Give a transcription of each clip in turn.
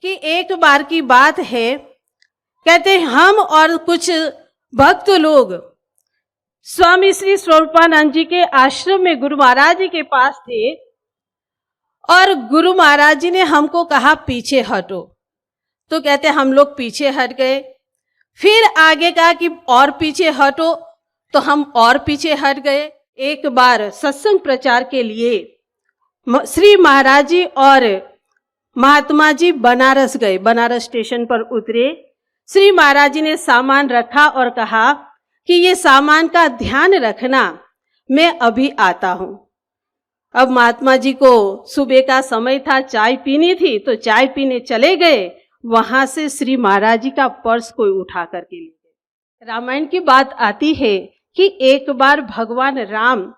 कि एक बार की बात है, कहते हम और कुछ भक्त लोग स्वामी श्री स्वरूपानंद जी के आश्रम में गुरु महाराज जी के पास थे और गुरु महाराज जी ने हमको कहा पीछे हटो। तो कहते हम लोग पीछे हट गए। फिर आगे कहा कि और पीछे हटो, तो हम और पीछे हट गए। एक बार सत्संग प्रचार के लिए श्री महाराज जी और महात्मा जी बनारस गए। बनारस स्टेशन पर उतरे। श्री महाराज जी ने सामान रखा और कहा कि ये सामान का ध्यान रखना, मैं अभी आता हूं। अब महात्मा जी को सुबह का समय था, चाय पीनी थी, तो चाय पीने चले गए। वहां से श्री महाराज जी का पर्स कोई उठा करके ले गए। रामायण की बात आती है कि एक बार भगवान राम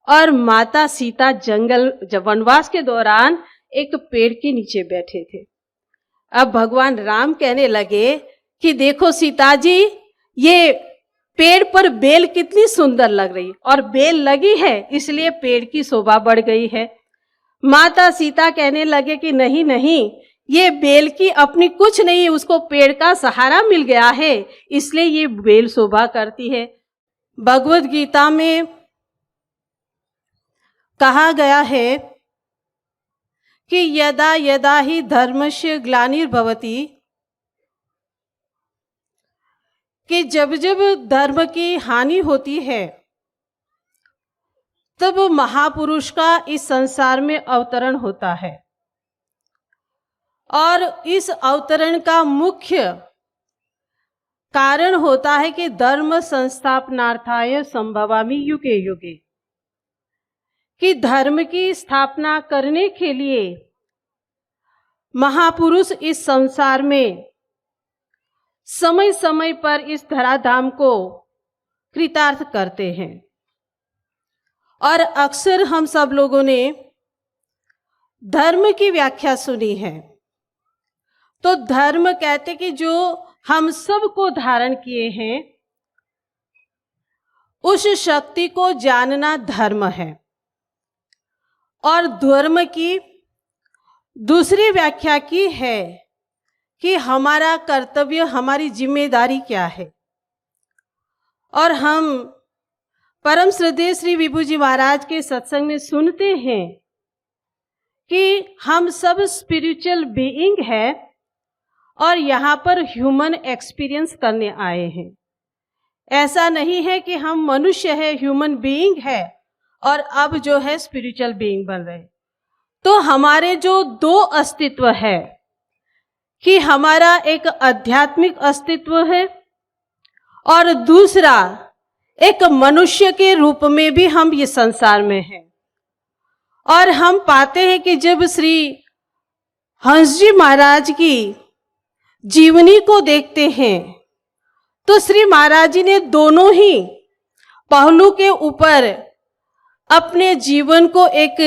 और माता सीता जंगल वनवास के दौरान एक पेड़ के नीचे बैठे थे। अब भगवान राम कहने लगे कि देखो सीता जी, ये पेड़ पर बेल कितनी सुंदर लग रही, और बेल लगी है इसलिए पेड़ की शोभा बढ़ गई है। माता सीता कहने लगे कि नहीं नहीं, ये बेल की अपनी कुछ नहीं, उसको पेड़ का सहारा मिल गया है इसलिए ये बेल शोभा करती है। भगवद गीता में कहा गया है कि यदा यदा ही धर्मस्य ग्लानिर्भवति, कि जब जब धर्म की हानि होती है तब महापुरुष का इस संसार में अवतरण होता है। और इस अवतरण का मुख्य कारण होता है कि धर्म संस्थापनार्थाय संभवामि युगे युगे, कि धर्म की स्थापना करने के लिए महापुरुष इस संसार में समय समय पर इस धराधाम को कृतार्थ करते हैं। और अक्सर हम सब लोगों ने धर्म की व्याख्या सुनी है। तो धर्म कहते कि जो हम सब को धारण किए हैं, उस शक्ति को जानना धर्म है। और धर्म की दूसरी व्याख्या की है कि हमारा कर्तव्य, हमारी जिम्मेदारी क्या है। और हम परम श्रद्धेय श्री विभू जी महाराज के सत्संग में सुनते हैं कि हम सब स्पिरिचुअल बीइंग है और यहाँ पर ह्यूमन एक्सपीरियंस करने आए हैं। ऐसा नहीं है कि हम मनुष्य है, ह्यूमन बीइंग है और अब जो है स्पिरिचुअल बीइंग बन रहे। तो हमारे जो दो अस्तित्व है, कि हमारा एक आध्यात्मिक अस्तित्व है और दूसरा एक मनुष्य के रूप में भी हम ये संसार में हैं। और हम पाते हैं कि जब श्री हंस जी महाराज की जीवनी को देखते हैं तो श्री महाराज जी ने दोनों ही पहलू के ऊपर अपने जीवन को एक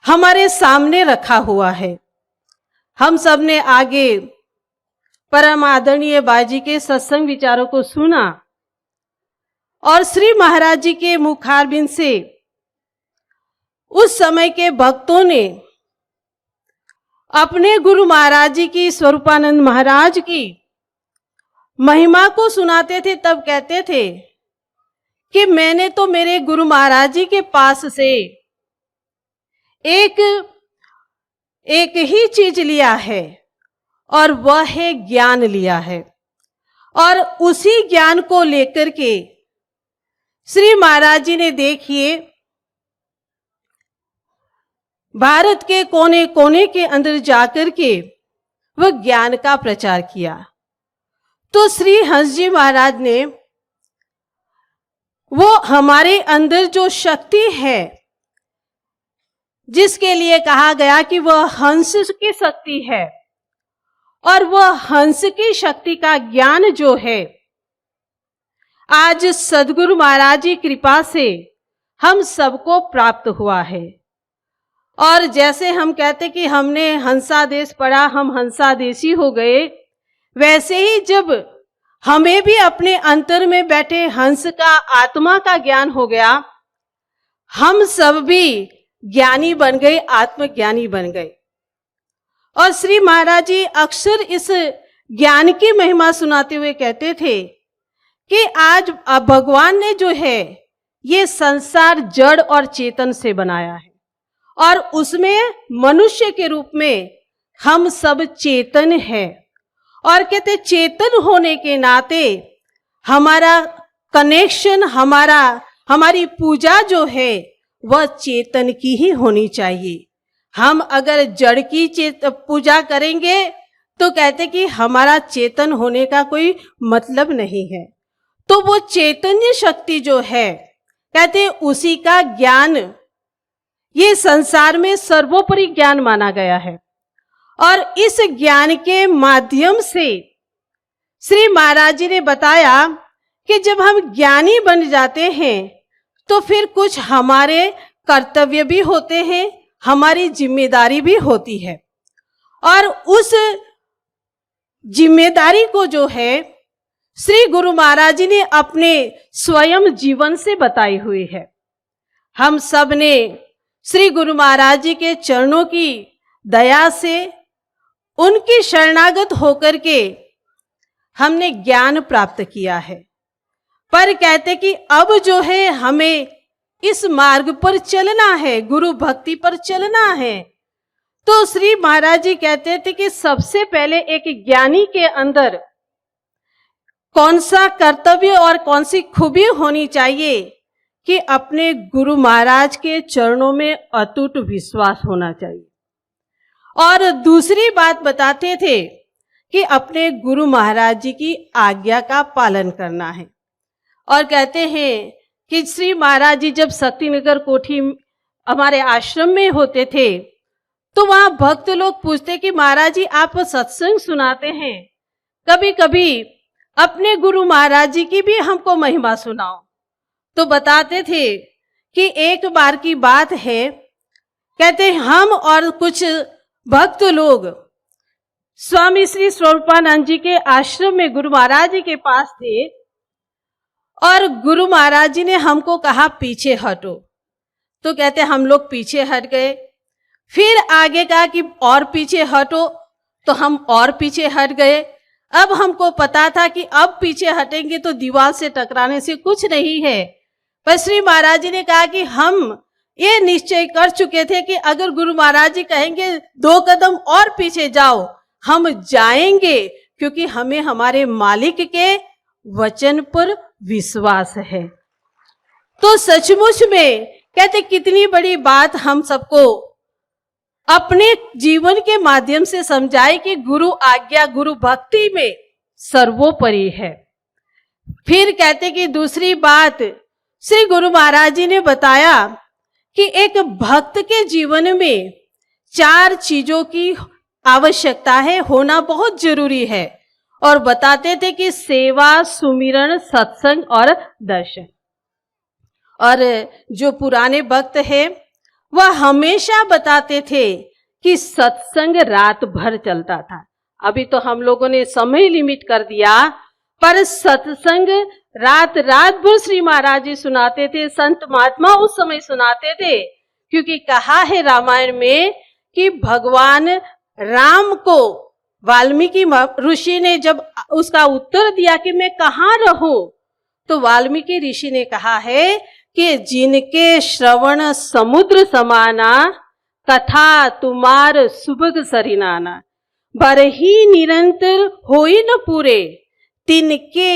हमारे सामने रखा हुआ है। हम सब ने आगे परम आदरणीय बाजी के सत्संग विचारों को सुना और श्री महाराज जी के मुखारबिंद से उस समय के भक्तों ने अपने गुरु महाराज जी की, स्वरूपानंद महाराज की महिमा को सुनाते थे। तब कहते थे कि मैंने तो मेरे गुरु महाराज जी के पास से एक ही चीज लिया है और वह है ज्ञान लिया है। और उसी ज्ञान को लेकर के श्री महाराज जी ने देखिए भारत के कोने कोने के अंदर जाकर के वह ज्ञान का प्रचार किया। तो श्री हंस जी महाराज ने वो हमारे अंदर जो शक्ति है, जिसके लिए कहा गया कि वह हंस की शक्ति है, और वह हंस की शक्ति का ज्ञान जो है आज सद्गुरु महाराज जी कृपा से हम सबको प्राप्त हुआ है। और जैसे हम कहते कि हमने हंसादेश पढ़ा, हम हंसादेशी हो गए, वैसे ही जब हमें भी अपने अंतर में बैठे हंस का, आत्मा का ज्ञान हो गया, हम सब भी ज्ञानी बन गए, आत्मज्ञानी बन गए। और श्री महाराज जी अक्सर इस ज्ञान की महिमा सुनाते हुए कहते थे कि आज भगवान ने जो है ये संसार जड़ और चेतन से बनाया है और उसमें मनुष्य के रूप में हम सब चेतन हैं। और कहते चेतन होने के नाते हमारा कनेक्शन, हमारी पूजा जो है वह चेतन की ही होनी चाहिए। हम अगर जड़ की पूजा करेंगे तो कहते कि हमारा चेतन होने का कोई मतलब नहीं है। तो वो चैतन्य शक्ति जो है कहते उसी का ज्ञान ये संसार में सर्वोपरि ज्ञान माना गया है। और इस ज्ञान के माध्यम से श्री महाराज जी ने बताया कि जब हम ज्ञानी बन जाते हैं तो फिर कुछ हमारे कर्तव्य भी होते हैं, हमारी जिम्मेदारी भी होती है। और उस जिम्मेदारी को जो है श्री गुरु महाराज जी ने अपने स्वयं जीवन से बताई हुई है। हम सब ने श्री गुरु महाराज जी के चरणों की दया से उनकी शरणागत होकर के हमने ज्ञान प्राप्त किया है। पर कहते कि अब जो है हमें इस मार्ग पर चलना है, गुरु भक्ति पर चलना है। तो श्री महाराज जी कहते थे कि सबसे पहले एक ज्ञानी के अंदर कौन सा कर्तव्य और कौन सी खूबी होनी चाहिए कि अपने गुरु महाराज के चरणों में अटूट विश्वास होना चाहिए। और दूसरी बात बताते थे कि अपने गुरु महाराज जी की आज्ञा का पालन करना है। और कहते हैं कि श्री महाराज जी जब शक्तिनगर कोठी हमारे आश्रम में होते थे तो वहां भक्त लोग पूछते कि महाराज जी आप सत्संग सुनाते हैं, कभी कभी अपने गुरु महाराज जी की भी हमको महिमा सुनाओ। तो बताते थे कि एक बार की बात है, कहते हम और कुछ भक्त लोग स्वामी श्री स्वरूपानंद जी के आश्रम में गुरु महाराज जी के पास थे और गुरु महाराज जी ने हमको कहा पीछे हटो। तो कहते हम लोग पीछे हट गए। फिर आगे कहा कि और पीछे हटो, तो हम और पीछे हट गए। अब हमको पता था कि अब पीछे हटेंगे तो दीवार से टकराने से कुछ नहीं है। पर श्री महाराज जी ने कहा कि हम ये निश्चय कर चुके थे कि अगर गुरु महाराज जी कहेंगे 2 कदम और पीछे जाओ, हम जाएंगे, क्योंकि हमें हमारे मालिक के वचन पर विश्वास है। तो सचमुच में कहते कितनी बड़ी बात हम सबको अपने जीवन के माध्यम से समझाए कि गुरु आज्ञा गुरु भक्ति में सर्वोपरि है। फिर कहते कि दूसरी बात श्री गुरु महाराज जी ने बताया कि एक भक्त के जीवन में 4 चीजों की आवश्यकता है, होना बहुत जरूरी है। और बताते थे कि सेवा, सुमिरन, सत्संग और दर्शन। और जो पुराने भक्त हैं वह हमेशा बताते थे कि सत्संग रात भर चलता था। अभी तो हम लोगों ने समय लिमिट कर दिया, पर सत्संग रात भर श्री महाराज जी सुनाते थे, संत महात्मा उस समय सुनाते थे। क्योंकि कहा है रामायण में कि भगवान राम को वाल्मीकि ऋषि ने जब उसका उत्तर दिया कि मैं कहाँ रहूं, तो वाल्मीकि ऋषि ने कहा है कि जिनके श्रवण समुद्र समाना, कथा तुम्हार सुभग सरिनाना, बरही निरंतर होई न पूरे, तिनके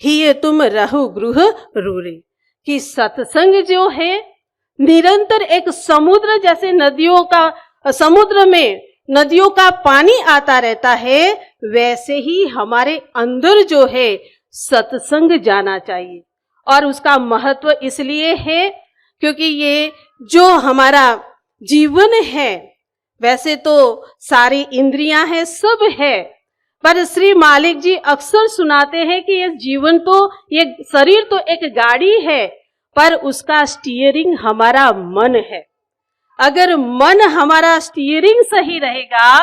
ही तुम रहु गृह रूरे। कि सत्संग जो है निरंतर एक समुद्र जैसे समुद्र में नदियों का पानी आता रहता है, वैसे ही हमारे अंदर जो है सत्संग जाना चाहिए। और उसका महत्व इसलिए है क्योंकि ये जो हमारा जीवन है, वैसे तो सारी इंद्रियां हैं, सब है, पर श्री मालिक जी अक्सर सुनाते हैं कि ये जीवन तो, ये शरीर तो एक गाड़ी है, पर उसका स्टीयरिंग हमारा मन है। अगर मन हमारा स्टीयरिंग सही रहेगा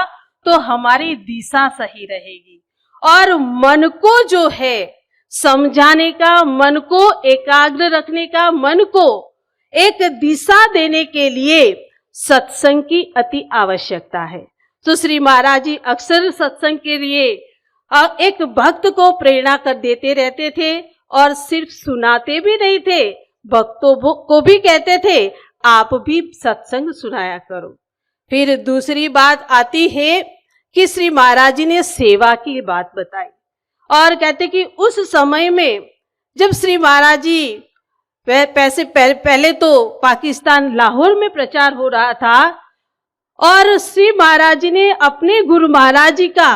तो हमारी दिशा सही रहेगी। और मन को जो है समझाने का, मन को एकाग्र रखने का, मन को एक दिशा देने के लिए सत्संग की अति आवश्यकता है। तो श्री महाराज जी अक्सर सत्संग के लिए एक भक्त को प्रेरणा कर देते रहते थे और सिर्फ सुनाते भी नहीं थे, भक्तों को भी कहते थे आप भी सत्संग सुनाया करो। फिर दूसरी बात आती है कि श्री महाराज जी ने सेवा की बात बताई और कहते कि उस समय में जब श्री महाराज जी पहले तो पाकिस्तान लाहौर में प्रचार हो रहा था और श्री महाराज जी ने अपने गुरु महाराज जी का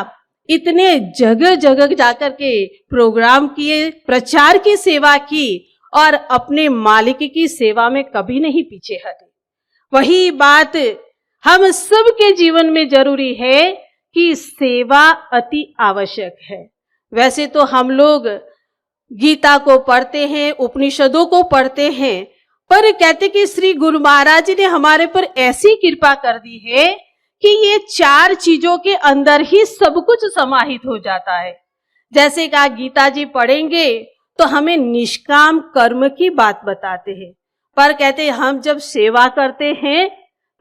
इतने जगह जगह जाकर के प्रोग्राम किए, प्रचार की सेवा की और अपने मालिक की सेवा में कभी नहीं पीछे हटे। वही बात हम सब के जीवन में जरूरी है कि सेवा अति आवश्यक है। वैसे तो हम लोग गीता को पढ़ते हैं, उपनिषदों को पढ़ते हैं, पर कहते कि श्री गुरु महाराज जी ने हमारे पर ऐसी कृपा कर दी है कि ये 4 चीजों के अंदर ही सब कुछ समाहित हो जाता है। जैसे कहा गीता जी पढ़ेंगे तो हमें निष्काम कर्म की बात बताते हैं, पर कहते हम जब सेवा करते हैं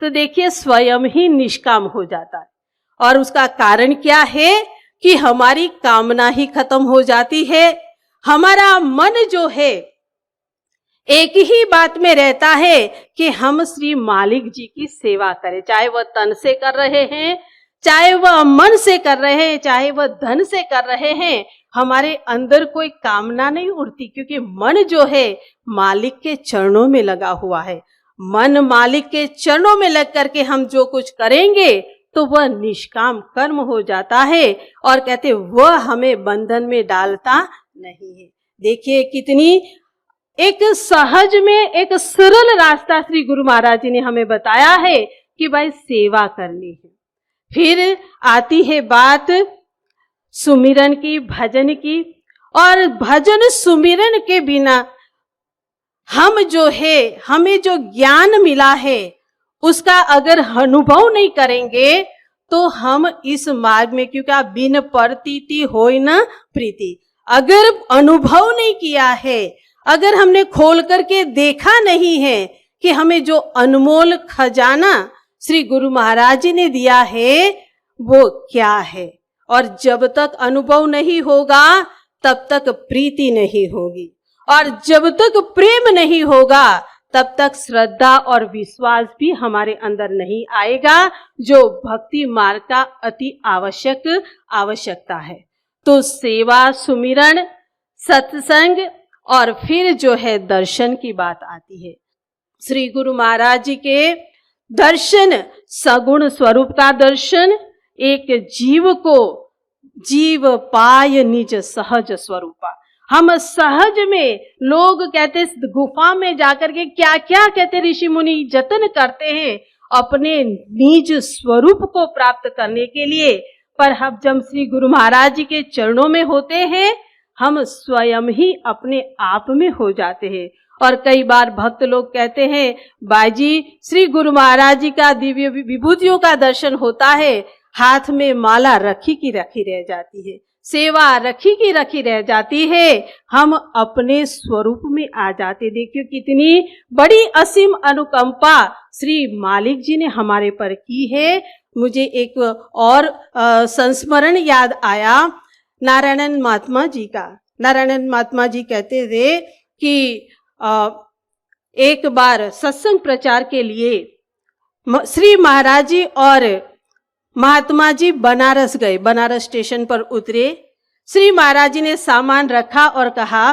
तो देखिए स्वयं ही निष्काम हो जाता है। और उसका कारण क्या है कि हमारी कामना ही खत्म हो जाती है। हमारा मन जो है एक ही बात में रहता है कि हम श्री मालिक जी की सेवा करें, चाहे वह तन से कर रहे हैं, चाहे वह मन से कर रहे हैं, चाहे वह धन से कर रहे हैं। हमारे अंदर कोई कामना नहीं उठती, क्योंकि मन जो है मालिक के चरणों में लगा हुआ है। मन मालिक के चरणों में लग करके हम जो कुछ करेंगे तो वह निष्काम कर्म हो जाता है और कहते वह हमें बंधन में डालता नहीं है। देखिए कितनी एक सहज में एक सरल रास्ता श्री गुरु महाराज जी ने हमें बताया है कि भाई सेवा करनी है। फिर आती है बात सुमिरन की, भजन की, और भजन सुमिरन के बिना हम जो है, हमें जो ज्ञान मिला है उसका अगर अनुभव नहीं करेंगे तो हम इस मार्ग में, क्योंकि बिन प्रतीति होय न प्रीति, अगर अनुभव नहीं किया है, अगर हमने खोल करके देखा नहीं है कि हमें जो अनमोल खजाना श्री गुरु महाराज जी ने दिया है वो क्या है, और जब तक अनुभव नहीं होगा तब तक प्रीति नहीं होगी, और जब तक प्रेम नहीं होगा तब तक श्रद्धा और विश्वास भी हमारे अंदर नहीं आएगा, जो भक्ति मार्ग का अति आवश्यकता है। तो सेवा, सुमिरन, सत्संग और फिर जो है दर्शन की बात आती है। श्री गुरु महाराज जी के दर्शन, सगुण स्वरूप का दर्शन, एक जीव को जीव पाय निज सहज स्वरूपा। हम सहज में, लोग कहते गुफा में जाकर के क्या क्या कहते ऋषि मुनि जतन करते हैं अपने निज स्वरूप को प्राप्त करने के लिए, पर हम जब श्री गुरु महाराज जी के चरणों में होते हैं हम स्वयं ही अपने आप में हो जाते हैं। और कई बार भक्त लोग कहते हैं बाजी श्री गुरु महाराज जी का दिव्य विभूतियों का दर्शन होता है, हाथ में माला रखी की रखी रह जाती है, सेवा रखी की रखी रह जाती है, हम अपने स्वरूप में आ जाते। देखिए कितनी बड़ी असीम अनुकंपा श्री मालिक जी ने हमारे पर की है। मुझे एक और संस्मरण याद आया नारायण महात्मा जी का। नारायण महात्मा जी कहते थे कि एक बार सत्संग प्रचार के लिए श्री महाराज जी और महात्मा जी बनारस गए, बनारस स्टेशन पर उतरे। श्री महाराज जी ने सामान रखा और कहा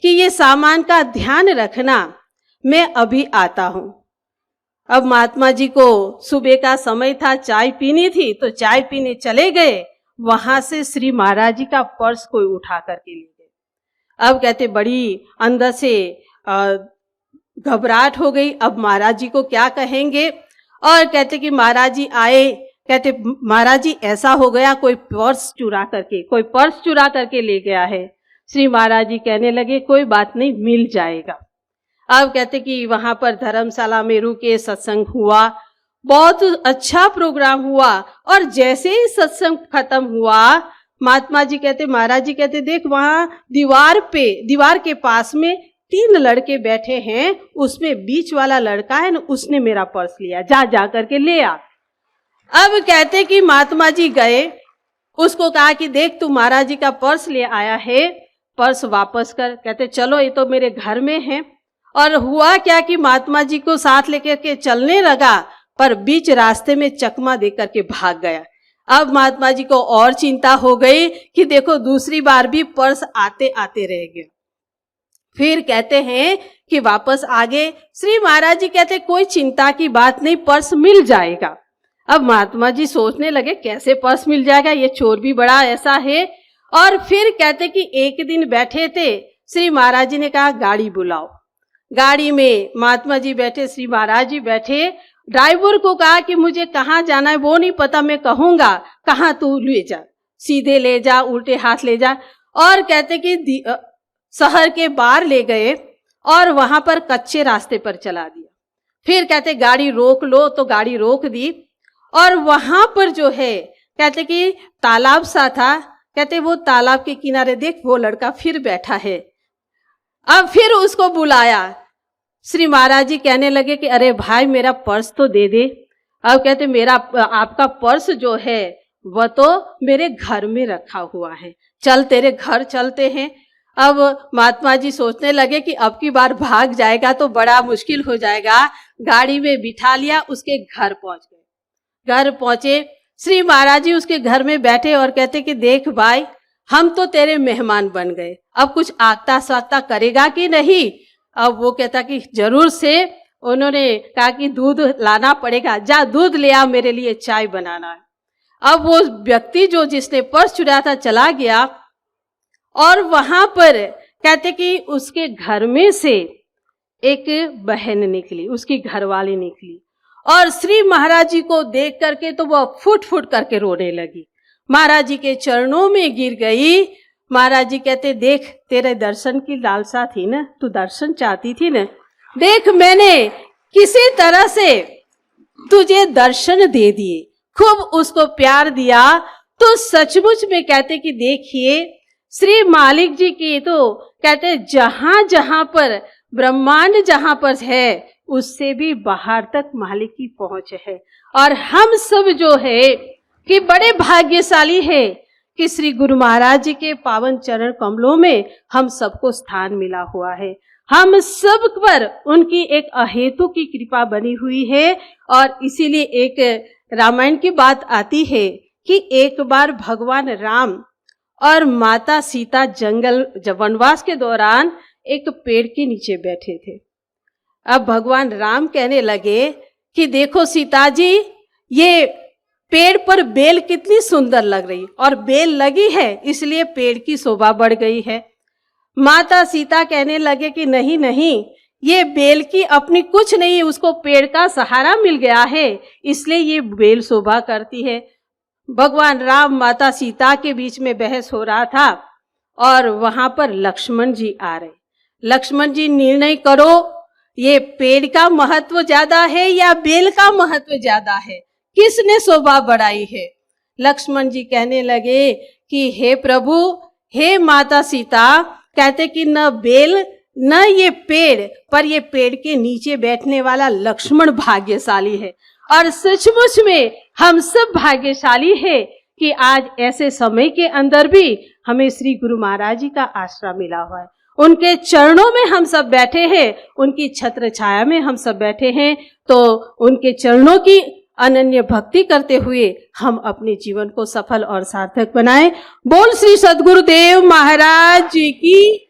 कि ये सामान का ध्यान रखना, मैं अभी आता हूं। अब महात्मा जी को सुबह का समय था, चाय पीनी थी, तो चाय पीने चले गए। वहां से श्री महाराज जी का पर्स कोई उठा करके ले गए। अब कहते बड़ी अंदर से घबराहट हो गई, अब महाराज जी को क्या कहेंगे। और कहते कि महाराज जी आए, कहते महाराज जी ऐसा हो गया, कोई पर्स चुरा करके ले गया है। श्री महाराज जी कहने लगे कोई बात नहीं, मिल जाएगा। अब कहते कि वहां पर धर्मशाला में रुके, सत्संग हुआ, बहुत अच्छा प्रोग्राम हुआ। और जैसे ही सत्संग खत्म हुआ, महात्मा जी कहते, महाराज जी कहते देख वहां दीवार के पास में 3 लड़के बैठे हैं, उसमें बीच वाला लड़का है ना, उसने मेरा पर्स लिया, जा करके ले आ। अब कहते कि महात्मा जी गए, उसको कहा कि देख तू महाराज जी का पर्स ले आया है, पर्स वापस कर। कहते चलो ये तो मेरे घर में है। और हुआ क्या कि महात्मा जी को साथ लेकर के चलने लगा, पर बीच रास्ते में चकमा दे करके भाग गया। अब महात्मा जी को और चिंता हो गई कि देखो दूसरी बार भी पर्स आते आते रह गया। फिर कहते हैं कि वापस आ गए। श्री महाराज जी कहते कोई चिंता की बात नहीं, पर्स मिल जाएगा। अब महात्मा जी सोचने लगे कैसे पर्स मिल जाएगा, ये चोर भी बड़ा ऐसा है। और फिर कहते कि एक दिन बैठे थे, श्री महाराज जी ने कहा गाड़ी बुलाओ। गाड़ी में महात्मा जी बैठे, श्री महाराज जी बैठे। ड्राइवर को कहा कि मुझे कहाँ जाना है वो नहीं पता, मैं कहूंगा कहाँ तू ले जा, सीधे ले जा, उल्टे हाथ ले जा। और कहते कि शहर के बाहर ले गए और वहां पर कच्चे रास्ते पर चला दिया। फिर कहते गाड़ी रोक लो, तो गाड़ी रोक दी। और वहां पर जो है कहते कि तालाब सा था। कहते वो तालाब के किनारे देख वो लड़का फिर बैठा है। अब फिर उसको बुलाया। श्री महाराज जी कहने लगे कि अरे भाई मेरा पर्स तो दे दे। अब कहते मेरा आपका पर्स जो है वह तो मेरे घर में रखा हुआ है, चल तेरे घर चलते हैं। अब महात्मा जी सोचने लगे कि अब की बार भाग जाएगा तो बड़ा मुश्किल हो जाएगा। गाड़ी में बिठा लिया, उसके घर पहुंच गए। घर पहुंचे, श्री महाराज जी उसके घर में बैठे और कहते कि देख भाई हम तो तेरे मेहमान बन गए, अब कुछ आगता सागता करेगा कि नहीं। अब वो कहता कि जरूर से। उन्होंने कहा कि दूध लाना पड़ेगा, जा दूध ले आ, मेरे लिए चाय बनाना है। अब वो व्यक्ति जो जिसने पर्स चुराया था चला गया। और वहां पर कहते कि उसके घर में से एक बहन निकली, उसकी घरवाली निकली। और श्री महाराज जी को देख करके तो वह फुट फुट करके रोने लगी, महाराज जी के चरणों में गिर गई। महाराज जी कहते देख तेरे दर्शन की लालसा थी ना, तू दर्शन चाहती थी ना, देख मैंने किसी तरह से तुझे दर्शन दे दिए, खूब उसको प्यार दिया। तो सचमुच में कहते कि देखिए श्री मालिक जी की तो कहते जहां जहां पर ब्रह्मांड जहां पर है उससे भी बाहर तक मालिक की पहुंच है। और हम सब जो है कि बड़े भाग्यशाली है कि श्री गुरु महाराज जी के पावन चरण कमलों में हम सबको स्थान मिला हुआ है। हम सब पर उनकी एक अहेतु की कृपा बनी हुई है। और इसीलिए एक रामायण की बात आती है कि एक बार भगवान राम और माता सीता जंगल वनवास के दौरान एक पेड़ के नीचे बैठे थे। अब भगवान राम कहने लगे कि देखो सीता जी, ये पेड़ पर बेल कितनी सुंदर लग रही, और बेल लगी है इसलिए पेड़ की शोभा बढ़ गई है। माता सीता कहने लगे कि नहीं नहीं, ये बेल की अपनी कुछ नहीं, उसको पेड़ का सहारा मिल गया है इसलिए ये बेल शोभा करती है। भगवान राम माता सीता के बीच में बहस हो रहा था और वहां पर लक्ष्मण जी आ रहे। लक्ष्मण जी निर्णय करो, ये पेड़ का महत्व ज्यादा है या बेल का महत्व ज्यादा है, किसने शोभा बढ़ाई है। लक्ष्मण जी कहने लगे कि हे प्रभु, हे माता सीता, कहते कि न बेल न ये पेड़, पर ये पेड़ के नीचे बैठने वाला लक्ष्मण भाग्यशाली है। और सचमुच में हम सब भाग्यशाली है कि आज ऐसे समय के अंदर भी हमें श्री गुरु महाराज जी का आश्रय मिला हुआ है। उनके चरणों में हम सब बैठे हैं, उनकी छत्र छाया में हम सब बैठे हैं। तो उनके चरणों की अनन्य भक्ति करते हुए हम अपने जीवन को सफल और सार्थक बनाएं। बोल श्री सद्गुरुदेव महाराज जी की